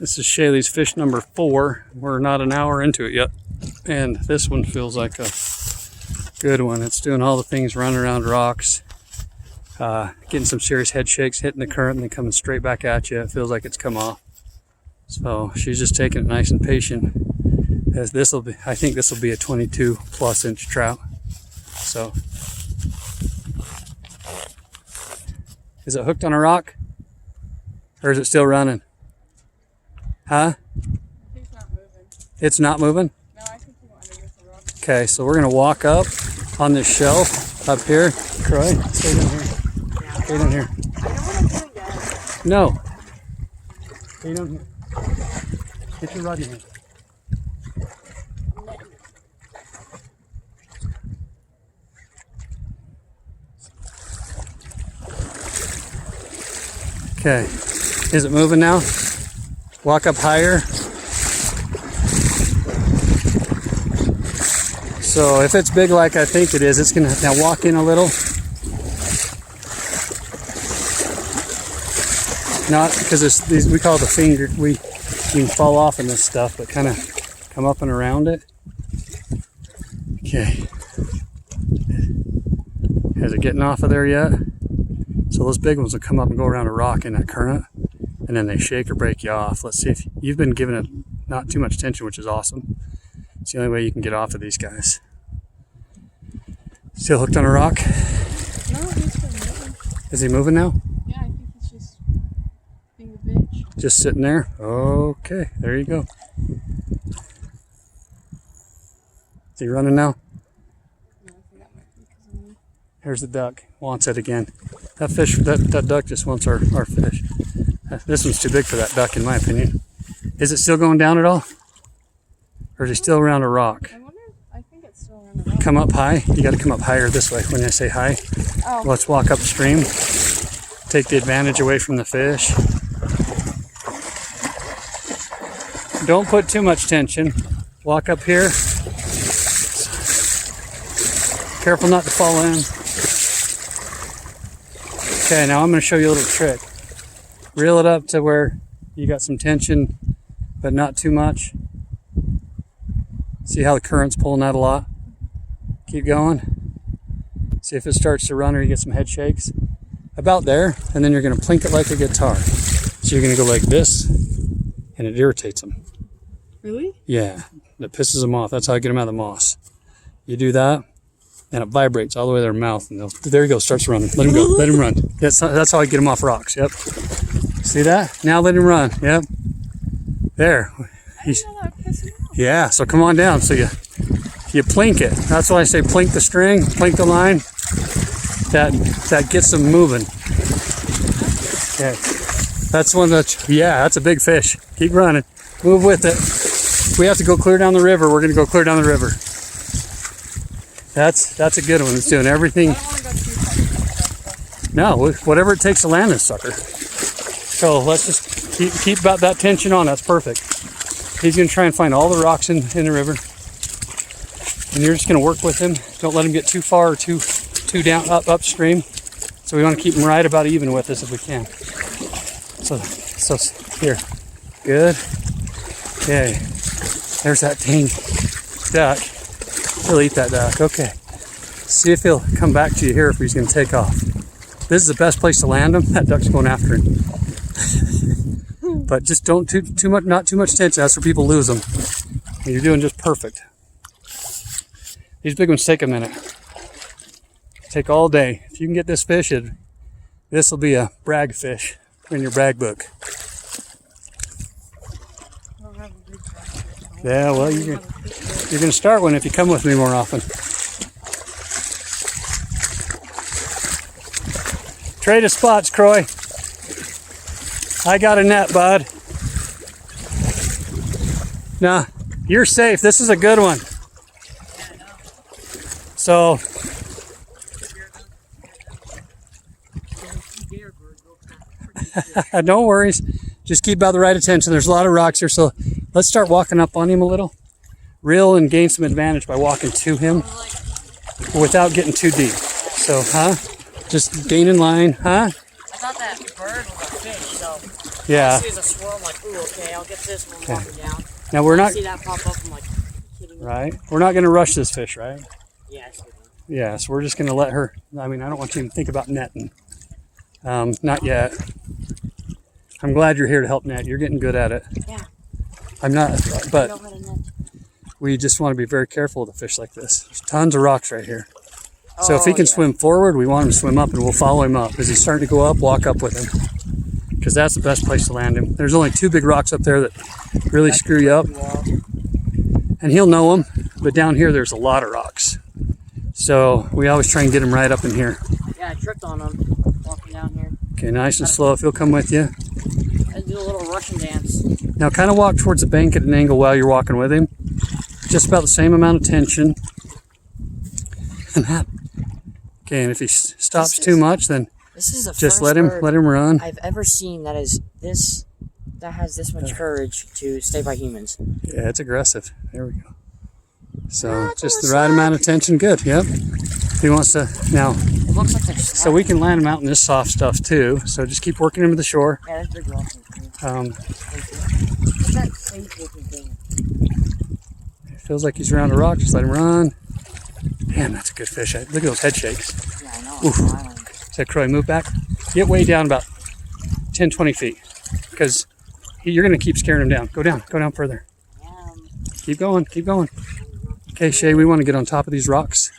This is Shaylee's fish number 4. We're not an hour into it yet. And this one feels like a good one. It's doing all the things, running around rocks, getting some serious head shakes, hitting the current, and then coming straight back at you. It feels like it's come off. So she's just taking it nice and patient. As this will be, I think this will be a 22+ inch trout. So, is it hooked on a rock? Or is it still running? Huh? It's not moving. It's not moving? No, I think you want to get the rock. Okay, so we're gonna walk up on this shelf up here. Troy, stay down here. Stay down here. I know what I'm doing, guys. No. Stay down here. Get your rod in here. Okay, is it moving now? Walk up higher. So if it's big like I think it is, it's gonna now walk in a little. Not because it's these, we call it the finger. You can fall off in this stuff, but kind of come up and around it. Okay. Is it getting off of there yet? So those big ones will come up and go around a rock in that current, and then they shake or break you off. Let's see if you've been giving it not too much tension, which is awesome. It's the only way you can get off of these guys. Still hooked on a rock? No, he's still moving. Is he moving now? Yeah, I think he's just being a bitch. Just sitting there? Okay, there you go. Is he running now? No, I think that might be because of me. Here's the duck. Wants it again. That fish, that duck just wants our fish. This one's too big for that duck, in my opinion. Is it still going down at all? Or is he still around a rock? I wonder if, I think it's still around the rock. Come up high. You got to come up higher this way when I say high. Oh. Let's walk upstream. Take the advantage away from the fish. Don't put too much tension. Walk up here. Careful not to fall in. Okay, now I'm going to show you a little trick. Reel it up to where you got some tension, but not too much. See how the current's pulling out a lot? Keep going. See if it starts to run or you get some head shakes. About there, and then you're going to plink it like a guitar. So you're going to go like this, and it irritates them. Really? Yeah, it pisses them off. That's how I get them out of the moss. You do that, and it vibrates all the way to their mouth. And there you go, starts running. Let him go, let him run. That's how I get him off rocks, yep. See that? Now let him run, yep. There. He's, yeah, so come on down. So you plink it. That's why I say plink the string, plink the line. That gets them moving. Okay. That's one that, yeah, that's a big fish. Keep running. Move with it. If we have to go clear down the river, we're gonna go clear down the river. That's a good one. It's doing everything. I don't want to go too far. No, whatever it takes to land this sucker. So let's just keep about that tension on. That's perfect. He's gonna try and find all the rocks in the river, and you're just gonna work with him. Don't let him get too far or too down upstream. So we want to keep him right about even with us if we can. So here, good. Okay, there's that dang duck. He'll eat that duck. Okay, see if he'll come back to you here if he's gonna take off. This is the best place to land him. That duck's going after him. But just don't too much, not too much tension. That's where people lose them. And you're doing just perfect. These big ones take a minute. Take all day. If you can get this fish, this will be a brag fish in your brag book. I don't have a big fish. Yeah, well, you're gonna start one if you come with me more often. Trade of spots, Croy. I got a net, bud. Nah, you're safe. This is a good one. So, no worries. Just keep about the right attention. There's a lot of rocks here, so let's start walking up on him a little. Reel and gain some advantage by walking to him without getting too deep. So, just gain in line, I thought that bird was a fish, so Yeah. I see a swirl, I'm like, ooh, okay, I'll get this one walking down. Now we're I not see that pop up, I'm like, kidding me? right. We're not going to rush this fish, right? Yeah, I see that. Yeah. So we're just going to let her. I mean, I don't want you to think about netting. Not yet. I'm glad you're here to help net. You're getting good at it. Yeah. I'm not, I but know how to net. we just want to be very careful with a fish like this. There's tons of rocks right here. So if he Oh, can yeah. swim forward, we want him to swim up, and we'll follow him up. As he's starting to go up, walk up with him, because that's the best place to land him. There's only 2 big rocks up there that really screw you up, and he'll know them. But down here, there's a lot of rocks. So we always try and get him right up in here. Yeah, I tripped on him walking down here. Okay, nice and slow. If he'll come with you. I do a little Russian dance. Now kind of walk towards the bank at an angle while you're walking with him. Just about the same amount of tension. And that. Okay, and if he stops too much, then This is the just first let him bird run. I've ever seen that has this much courage to stay by humans. Yeah, it's aggressive. There we go. So just the right amount of tension. Good. Yep. He wants to now. It looks like they're So we can land him out in this soft stuff too. So just keep working him to the shore. Yeah, that's big rock. What's that safe looking thing? It feels like he's around a rock. Just let him run. Damn, that's a good fish. Look at those head shakes. Yeah, I know. Oof. Is that Croy? Move back. Get way down about 10, 20 feet. Because you're going to keep scaring him down. Go down. Go down further. Keep going. Keep going. Okay, Shay, we want to get on top of these rocks.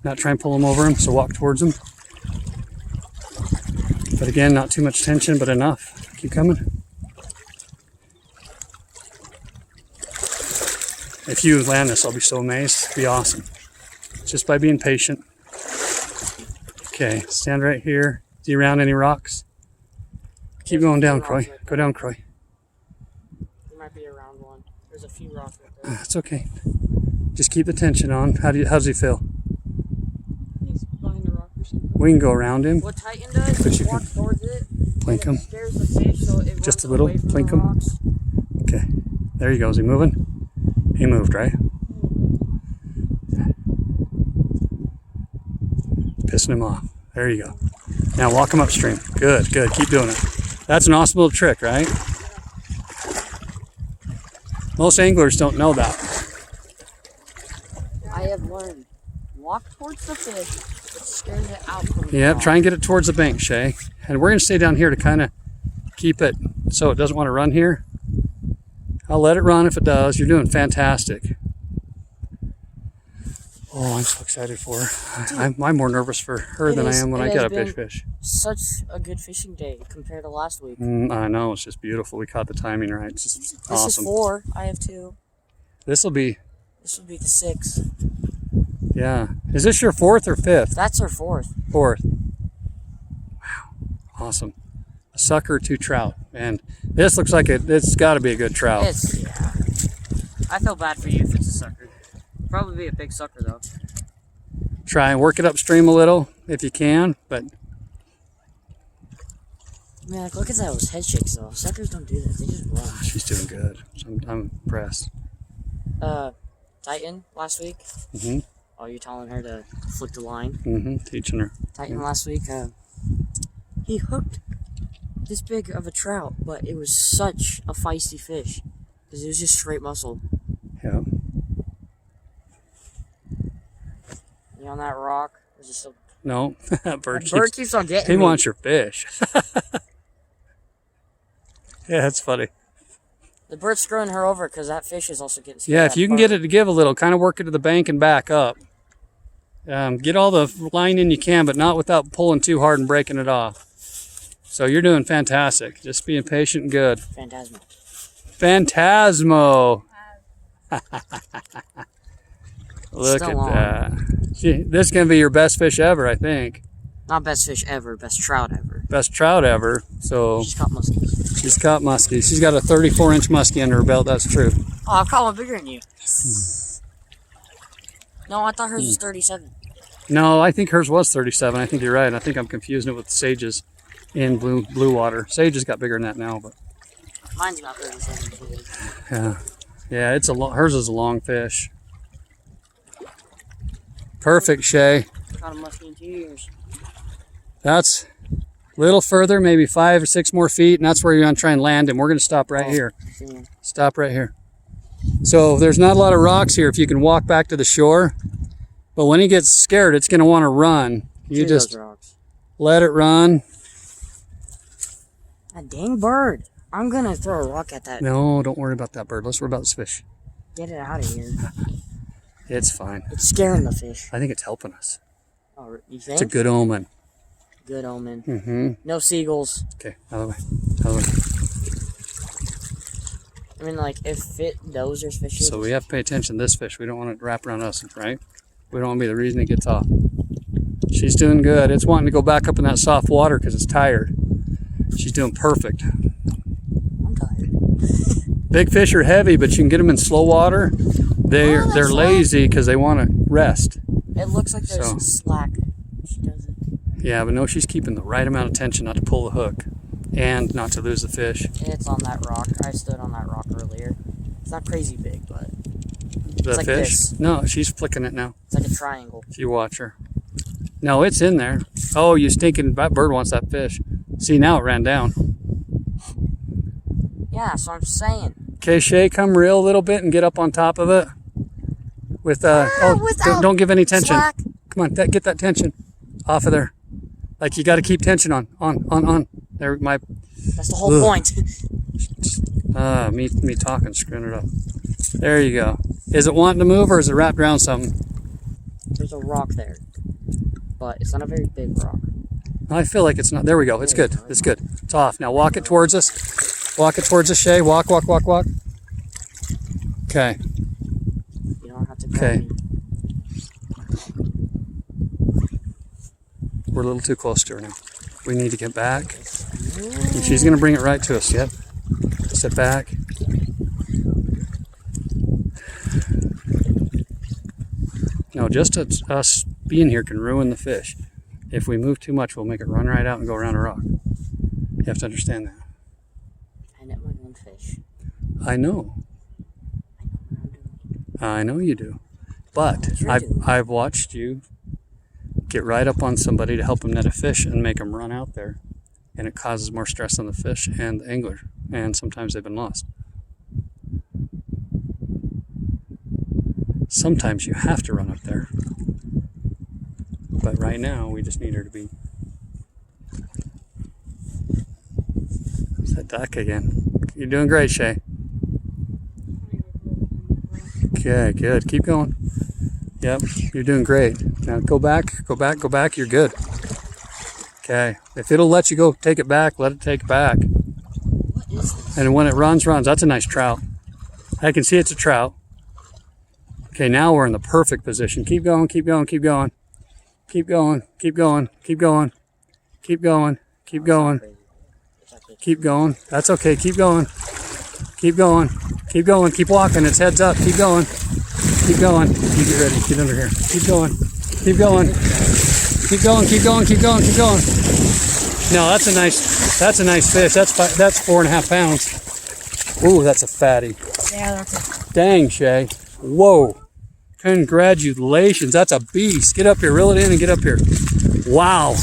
Not try and pull them over them, so walk towards them. But again, not too much tension, but enough. Keep coming. If you land this, I'll be so amazed. It'll be awesome. Just by being patient. Okay, stand right here. See around any rocks? Keep going down, Croy. Go down, Croy. There might be around one. There's a few rocks right there. It's okay. Just keep the tension on. How does he feel? He's behind a rock or something. We can go around him. What Titan does But is you walk can towards it. Plink him. It scares the fish, so it Just runs a little away from plink the him. rocks. Okay. There he goes. He moving? He moved, right? Pissing him off. There you go. Now walk him upstream. Good, good. Keep doing it. That's an awesome little trick, right? Most anglers don't know that. I have learned. Walk towards the fish. It scares it out from the Yep, rock. try and get it towards the bank, Shay. And we're going to stay down here to kind of keep it so it doesn't want to run here. I'll let it run if it does. You're doing fantastic. Oh, I'm so excited for her. I'm more nervous for her than I am when I get a big fish. Such a good fishing day compared to last week. I know, it's just beautiful. We caught the timing right. It's just This awesome. is 4. I have 2. This will be, This would be the 6th. yeah. Is this your 4th or 5th? That's our 4th. 4th. Wow, awesome. A sucker, 2 trout. And this looks like it's got to be a good trout. Yeah. I feel bad for you if it's a sucker. Probably be a big sucker though. Try and work it upstream a little if you can, but Man, like, look at those head shakes though. Suckers don't do that. They just run. she's doing good. So I'm impressed. Titan last week. Mm-hmm. Oh, you're telling her to flick the line. Mm-hmm. Teaching her. Titan last week. He hooked this big of a trout, but it was such a feisty fish because it was just straight muscle. Yeah. You on that rock? There's just a No, that bird, bird keeps on getting he me. wants your fish. Yeah, that's funny. The bird's screwing her over because that fish is also getting scared. Yeah, if you can get it to give a little, kind of work it to the bank and back up. Get all the line in you can, but not without pulling too hard and breaking it off. So you're doing fantastic. Just being patient and good. Phantasmo. Phantasmo. Look Still at on. that. Gee, this is going to be your best fish ever, I think. Not best fish ever, best trout ever. Best trout ever. So She's caught muskies. she's caught muskie. She's got a 34-inch muskie under her belt. That's true. Oh, I've caught one bigger than you. Yes. No, I thought hers was 37. No, I think hers was 37. I think you're right. I think I'm confusing it with Sage's in blue water. Sage has got bigger than that now, but Mine's about 37 too. yeah, it's hers is a long fish. Perfect, Shay. Caught a muskie in 2 years. That's Little further, maybe 5 or 6 more feet, and that's where you're gonna try and land him. We're gonna stop right here. Stop right here. So there's not a lot of rocks here if you can walk back to the shore. But when he gets scared, it's gonna want to run. You just let it run. A dang bird. I'm gonna throw a rock at that. No, don't worry about that bird. Let's worry about this fish. Get it out of here. It's fine. It's scaring the fish. I think it's helping us. Oh, you think? It's a good omen. Good omen. Mm-hmm. No seagulls. Okay, out of the way. Out of the way. I mean, like, if it knows there's fish here. So we have to pay attention to this fish. We don't want it to wrap around us, right? We don't want to be the reason it gets off. She's doing good. It's wanting to go back up in that soft water because it's tired. She's doing perfect. I'm tired. Big fish are heavy, but you can get them in slow water. They're lazy because they want to rest. It looks like there's slack. She doesn't. Yeah, but no, she's keeping the right amount of tension not to pull the hook and not to lose the fish. It's on that rock. I stood on that rock earlier. It's not crazy big, but The like fish? this. No, she's flicking it now. It's like a triangle. If you watch her. No, it's in there. Oh, you stinking, that bird wants that fish. See, now it ran down. Yeah, that's what I'm saying. Okay, Shay, come reel a little bit and get up on top of it. With don't give any tension. Slack. Come on, get that tension off of there. Like you got to keep tension on. There, my. That's the whole point. Me talking, screwing it up. There you go. Is it wanting to move or is it wrapped around something? There's a rock there, but it's not a very big rock. I feel like it's not. There we go. It's good. It's good. It's off. Now walk it towards us. Walk it towards us, Shay. Walk. Okay. You don't have to go. Okay. We're a little too close to her now. We need to get back. And she's going to bring it right to us. Yep. Sit back. No, just us being here can ruin the fish. If we move too much, we'll make it run right out and go around a rock. You have to understand that. I net my own fish. I know. I know you do. But I've watched you get right up on somebody to help them net a fish and make them run out there. And it causes more stress on the fish and the angler. And sometimes they've been lost. Sometimes you have to run up there. But right now, we just need her to be... It's that duck again. You're doing great, Shay. Okay, good. Keep going. Yep, you're doing great. Now go back. You're good. Okay. If it'll let you go take it back, let it take it back. What is this? And when it runs. That's a nice trout. I can see it's a trout. Okay, now we're in the perfect position. Keep going. Keep going. Keep going. Keep going. Keep going. Keep going. Keep going. Keep going. Keep going. That's okay. Keep going. Keep going. Keep going. Keep walking. It's heads up. Keep going. Keep going. You get ready. Get under here. Keep going. Keep going. Keep going. Keep going. Keep going. Keep going. No, that's a nice fish. That's 4.5 pounds. Ooh, that's a fatty. Yeah, that's a... Dang, Shay. Whoa. Congratulations. That's a beast. Get up here. Reel it in and get up here. Wow.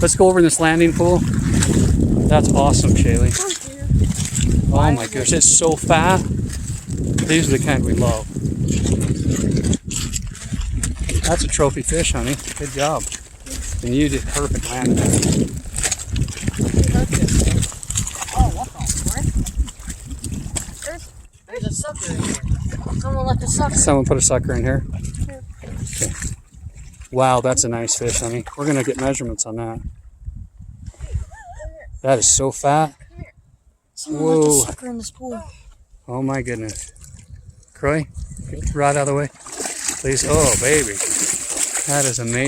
Let's go over in this landing pool. That's awesome, Shaylee. Oh my gosh, it's so fat. These are the kind we love. That's a trophy fish, honey. Good job. And you did perfect landing. Oh, what the frick? There's a sucker in here. Someone left a sucker. Someone put a sucker in here. Okay. Wow, that's a nice fish, honey. We're gonna get measurements on that. That is so fat. Someone left a sucker in this pool. Oh my goodness. Croy, get the rod out of the way. Please. Oh, baby. That is amazing.